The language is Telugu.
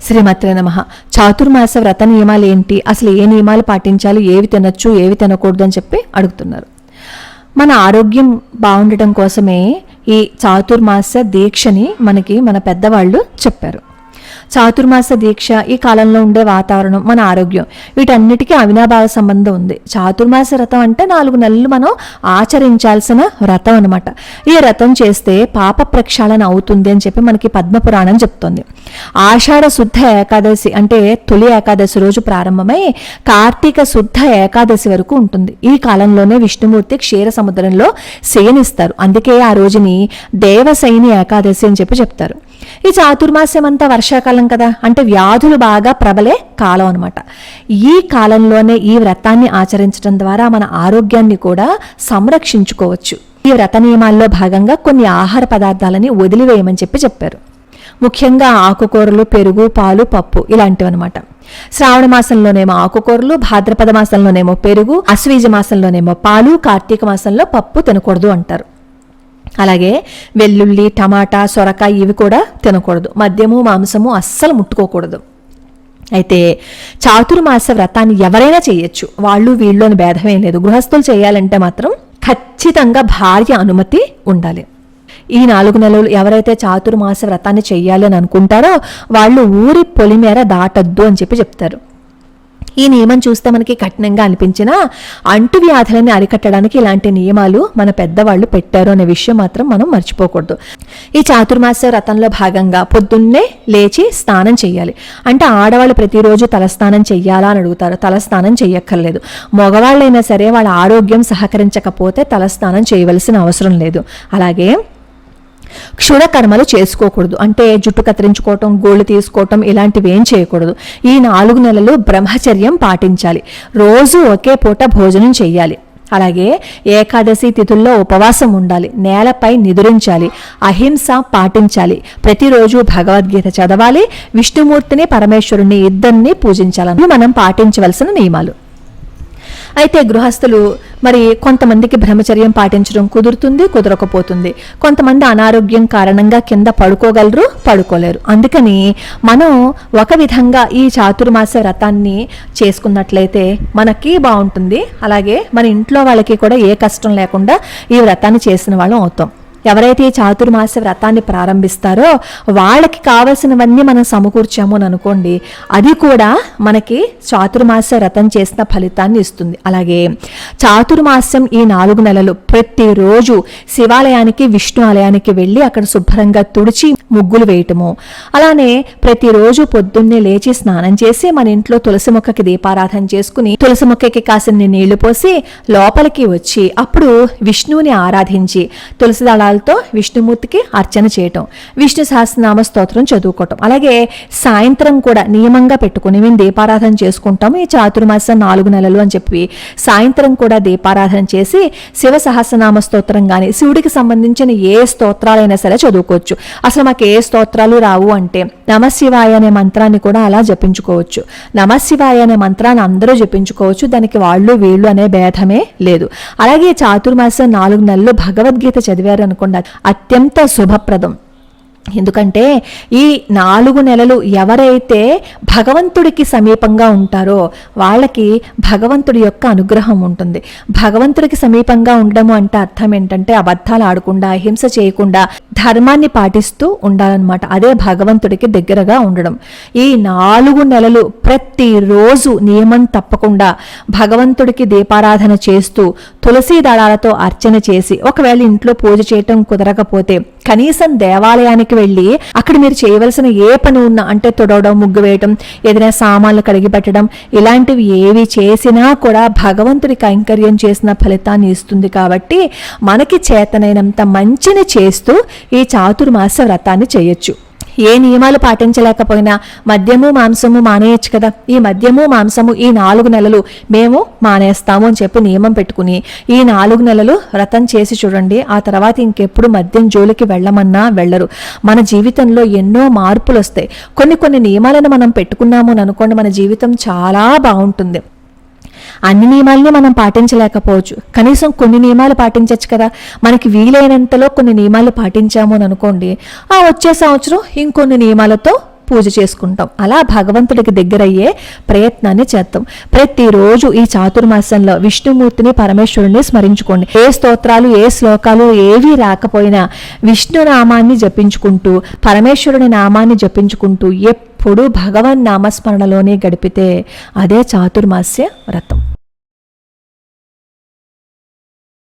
శ్రీమత్రే నమః. చాతుర్మాస వ్రత నియమాలు ఏంటి, అసలు ఏ నియమాలు పాటించాలి, ఏవి తినొచ్చు ఏవి తినకూడదు అని చెప్పి అడుగుతున్నారు. మన ఆరోగ్యం బాగుండటం కోసమే ఈ చాతుర్మాస దీక్షని మనకి మన పెద్దవాళ్ళు చెప్పారు. చాతుర్మాస దీక్ష, ఈ కాలంలో ఉండే వాతావరణం, మన ఆరోగ్యం, వీటన్నిటికీ అవినాభావ సంబంధం ఉంది. చాతుర్మాస వ్రతం అంటే 4 నెలలు మనం ఆచరించాల్సిన వ్రతం అనమాట. ఈ వ్రతం చేస్తే పాప ప్రక్షాళన అవుతుంది అని చెప్పి మనకి పద్మపురాణం చెప్తోంది. ఆషాఢ శుద్ధ ఏకాదశి అంటే తొలి ఏకాదశి రోజు ప్రారంభమై కార్తీక శుద్ధ ఏకాదశి వరకు ఉంటుంది. ఈ కాలంలోనే విష్ణుమూర్తి క్షీర సముద్రంలో శయనిస్తారు. అందుకే ఆ రోజుని దేవశయని ఏకాదశి అని చెప్పి చెప్తారు. ఈ చాతుర్మాస్యం అంతా వర్షాకాలం కదా, అంటే వ్యాధులు బాగా ప్రబలే కాలం అనమాట. ఈ కాలంలోనే ఈ వ్రతాన్ని ఆచరించడం ద్వారా మన ఆరోగ్యాన్ని కూడా సంరక్షించుకోవచ్చు. ఈ వ్రత నియమాల్లో భాగంగా కొన్ని ఆహార పదార్థాలని వదిలివేయమని చెప్పారు. ముఖ్యంగా ఆకుకూరలు, పెరుగు, పాలు, పప్పు ఇలాంటివి అనమాట. శ్రావణ మాసంలోనేమో ఆకుకూరలు, భాద్రపద మాసంలోనేమో పెరుగు, అశ్వీజ మాసంలోనేమో పాలు, కార్తీక మాసంలో పప్పు తినకూడదు అంటారు. అలాగే వెల్లుల్లి, టమాటా, సొరకాయ ఇవి కూడా తినకూడదు. మద్యము, మాంసము అస్సలు ముట్టుకోకూడదు. అయితే చాతుర్మాస వ్రతాన్ని ఎవరైనా చేయొచ్చు, వాళ్ళు వీళ్ళు అని భేదమేం లేదు. గృహస్థులు చేయాలంటే మాత్రం ఖచ్చితంగా భార్య అనుమతి ఉండాలి. ఈ 4 నెలలు ఎవరైతే చాతుర్మాస వ్రతాన్ని చెయ్యాలి అని అనుకుంటారో వాళ్ళు ఊరి పొలిమేర దాటద్దు అని చెప్తారు. ఈ నియమం చూస్తే మనకి కఠినంగా అనిపించినా అంటువ్యాధులని అరికట్టడానికి ఇలాంటి నియమాలు మన పెద్దవాళ్ళు పెట్టారు అనే విషయం మాత్రం మనం మర్చిపోకూడదు. ఈ చాతుర్మాస వ్రతంలో భాగంగా పొద్దున్నే లేచి స్నానం చేయాలి. అంటే ఆడవాళ్ళు ప్రతిరోజు తలస్నానం చెయ్యాలా అని అడుగుతారు. తలస్నానం చెయ్యక్కర్లేదు. మగవాళ్ళైనా సరే వాళ్ళ ఆరోగ్యం సహకరించకపోతే తలస్నానం చేయవలసిన అవసరం లేదు. అలాగే క్షురకర్మలు చేసుకోకూడదు. అంటే జుట్టు కత్తిరించుకోవటం, గోళ్ళు తీసుకోవటం ఇలాంటివి ఏం చేయకూడదు. ఈ 4 నెలలు బ్రహ్మచర్యం పాటించాలి. రోజు ఒకే పూట భోజనం చెయ్యాలి. అలాగే ఏకాదశి తిథుల్లో ఉపవాసం ఉండాలి. నేలపై నిదురించాలి. అహింస పాటించాలి. ప్రతిరోజు భగవద్గీత చదవాలి. విష్ణుమూర్తిని, పరమేశ్వరుని ఇద్దరిని పూజించాలని మనం పాటించవలసిన నియమాలు. అయితే గృహస్థులు మరి కొంతమందికి బ్రహ్మచర్యం పాటించడం కుదురుతుంది, కుదరకపోతుంది. కొంతమంది అనారోగ్యం కారణంగా కింద పడుకోగలరు, పడుకోలేరు. అందుకని మనం ఒక విధంగా ఈ చాతుర్మాస వ్రతాన్ని చేసుకున్నట్లయితే మనకి బాగుంటుంది. అలాగే మన ఇంట్లో వాళ్ళకి కూడా ఏ కష్టం లేకుండా ఈ వ్రతాన్ని చేసిన వాళ్ళం అవుతాం. ఎవరైతే ఈ చాతుర్మాస వ్రతాన్ని ప్రారంభిస్తారో వాళ్ళకి కావలసినవన్నీ మనం సమకూర్చాము అని అనుకోండి, అది కూడా మనకి చాతుర్మాస వ్రతం చేసిన ఫలితాన్ని ఇస్తుంది. అలాగే చాతుర్మాసం ఈ 4 నెలలు ప్రతిరోజు శివాలయానికి, విష్ణు ఆలయానికి వెళ్ళి అక్కడ శుభ్రంగా తుడిచి ముగ్గులు వేయటము, అలానే ప్రతిరోజు పొద్దున్నే లేచి స్నానం చేసి మన ఇంట్లో తులసి మొక్కకి దీపారాధన చేసుకుని తులసి మొక్కకి కాసిన్ని నీళ్లు పోసి లోపలికి వచ్చి అప్పుడు విష్ణువుని ఆరాధించి తులసి దళాలతో విష్ణుమూర్తికి అర్చన చేయటం, విష్ణు సహస్రనామ స్తోత్రం చదువుకోవటం. అలాగే సాయంత్రం కూడా నియమంగా పెట్టుకుని మేము దీపారాధన చేసుకుంటాము ఈ చాతుర్మాసం 4 నెలలు అని చెప్పి సాయంత్రం కూడా దీపారాధన చేసి శివ సహస్రనామ స్తోత్రం కానీ శివుడికి సంబంధించిన ఏ స్తోత్రాలైనా సరే చదువుకోవచ్చు. అసలు మాకు ఏ స్తోత్రాలు రావు అంటే నమశివాయ అనే మంత్రాన్ని కూడా అలా జపించుకోవచ్చు. నమశివాయ అనే మంత్రాన్ని అందరూ జపించుకోవచ్చు. దానికి వాళ్ళు వీళ్ళు అనే భేదమే లేదు. అలాగే చాతుర్మాసం 4 నెలలు భగవద్గీత చదివారు అనుకోండి, అత్యంత శుభప్రదం. ఎందుకంటే ఈ 4 నెలలు ఎవరైతే భగవంతుడికి సమీపంగా ఉంటారో వాళ్ళకి భగవంతుడి యొక్క అనుగ్రహం ఉంటుంది. భగవంతుడికి సమీపంగా ఉండడము అంటే అర్థం ఏంటంటే అబద్ధాలు ఆడకుండా, హింస చేయకుండా, ధర్మాన్ని పాటిస్తూ ఉండాలన్నమాట. అదే భగవంతుడికి దగ్గరగా ఉండడం. ఈ 4 నెలలు ప్రతిరోజు నియమం తప్పకుండా భగవంతుడికి దీపారాధన చేస్తూ తులసి దళాలతో అర్చన చేసి, ఒకవేళ ఇంట్లో పూజ చేయటం కుదరకపోతే కనీసం దేవాలయానికి వెళ్ళి అక్కడ మీరు చేయవలసిన ఏ పని ఉన్నా, అంటే తొడవడం, ముగ్గు వేయడం, ఏదైనా సామాన్లు కడిగి పెట్టడం, ఇలాంటివి ఏవి చేసినా కూడా భగవంతుడి కైంకర్యం చేసిన ఫలితాన్ని ఇస్తుంది. కాబట్టి మనకి చేతనైనంత మంచిని చేస్తూ ఈ చాతుర్మాస వ్రతాన్ని చేయొచ్చు. ఏ నియమాలు పాటించలేకపోయినా మద్యము, మాంసము మానేయచ్చు కదా. ఈ మద్యము, మాంసము ఈ 4 నెలలు మేము మానేస్తాము అని చెప్పి నియమం పెట్టుకుని ఈ 4 నెలలు వ్రతం చేసి చూడండి. ఆ తర్వాత ఇంకెప్పుడు మద్యం జోలికి వెళ్ళమన్నా వెళ్ళరు. మన జీవితంలో ఎన్నో మార్పులు వస్తాయి. కొన్ని నియమాలను మనం పెట్టుకున్నాము అని అనుకోండి, మన జీవితం చాలా బాగుంటుంది. అన్ని నియమాలని మనం పాటించలేకపోవచ్చు, కనీసం కొన్ని నియమాలు పాటించవచ్చు కదా. మనకి వీలైనంతలో కొన్ని నియమాలు పాటించాము అని అనుకోండి, ఆ వచ్చే సంవత్సరం ఇంకొన్ని నియమాలతో పూజ చేసుకుంటాం. అలా భగవంతుడికి దగ్గరయ్యే ప్రయత్నాన్ని చేద్దాం. ప్రతిరోజు ఈ చాతుర్మాసంలో విష్ణుమూర్తిని పరమేశ్వరుని స్మరించుకోండి. ఏ స్తోత్రాలు ఏ శ్లోకాలు ఏవీ రాకపోయినా విష్ణు నామాన్ని జపించుకుంటూ పరమేశ్వరుని నామాన్ని జపించుకుంటూ ఎప్పుడు భగవన్ నామస్మరణలోనే గడిపితే అదే చాతుర్మాస్య వ్రతం.